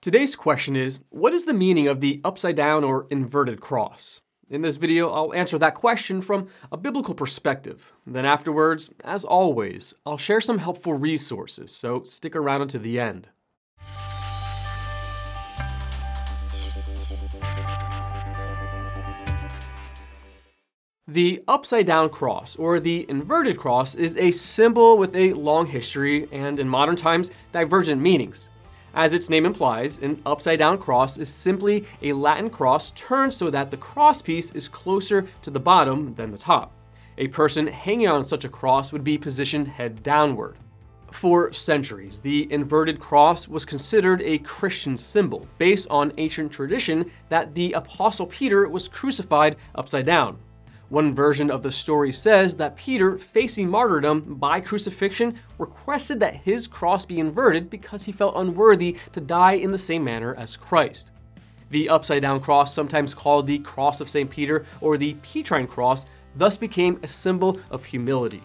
Today's question is, what is the meaning of the upside down or inverted cross? In this video, I'll answer that question from a biblical perspective. Then afterwards, as always, I'll share some helpful resources, so stick around until the end. The upside-down cross, or the inverted cross, is a symbol with a long history and, in modern times, divergent meanings. As its name implies, an upside-down cross is simply a Latin cross turned so that the crosspiece is closer to the bottom than the top. A person hanging on such a cross would be positioned head downward. For centuries, the inverted cross was considered a Christian symbol, based on ancient tradition that the Apostle Peter was crucified upside down. One version of the story says that Peter, facing martyrdom by crucifixion, requested that his cross be inverted because he felt unworthy to die in the same manner as Christ. The upside-down cross, sometimes called the Cross of St. Peter or the Petrine cross, thus became a symbol of humility.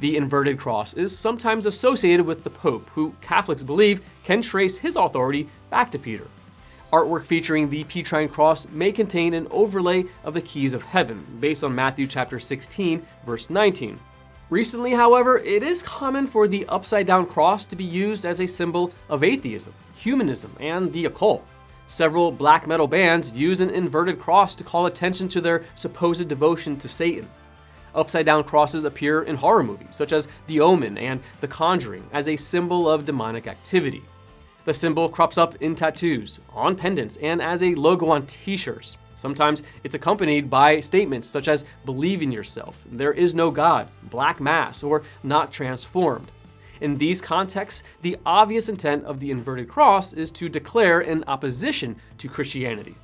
The inverted cross is sometimes associated with the Pope, who Catholics believe can trace his authority back to Peter. Artwork featuring the Petrine cross may contain an overlay of the keys of heaven, based on Matthew chapter 16, verse 19. Recently, however, it is common for the upside-down cross to be used as a symbol of atheism, humanism, and the occult. Several black metal bands use an inverted cross to call attention to their supposed devotion to Satan. Upside-down crosses appear in horror movies, such as The Omen and The Conjuring, as a symbol of demonic activity. The symbol crops up in tattoos, on pendants, and as a logo on t-shirts. Sometimes it's accompanied by statements such as "believe in yourself," "there is no God," "black mass," or "not transformed." In these contexts, the obvious intent of the inverted cross is to declare an opposition to Christianity.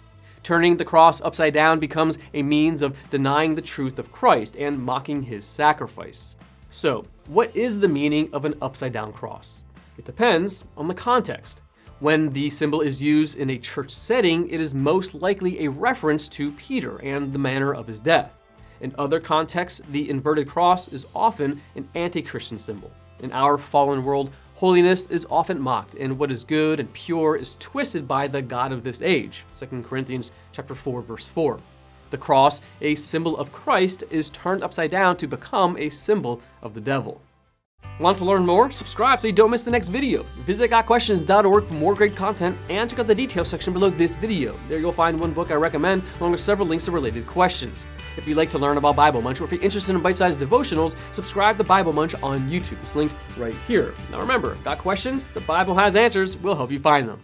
Turning the cross upside down becomes a means of denying the truth of Christ and mocking his sacrifice. So, what is the meaning of an upside-down cross? It depends on the context. When the symbol is used in a church setting, it is most likely a reference to Peter and the manner of his death. In other contexts, the inverted cross is often an anti-Christian symbol. In our fallen world, holiness is often mocked, and what is good and pure is twisted by the god of this age. 2 Corinthians chapter 4, verse 4. The cross, a symbol of Christ, is turned upside down to become a symbol of the devil. Want to learn more? Subscribe so you don't miss the next video. Visit gotquestions.org for more great content and check out the details section below this video. There you'll find one book I recommend along with several links to related questions. If you'd like to learn about Bible Munch or if you're interested in bite-sized devotionals, subscribe to Bible Munch on YouTube. It's linked right here. Now remember, got questions? The Bible has answers. We'll help you find them.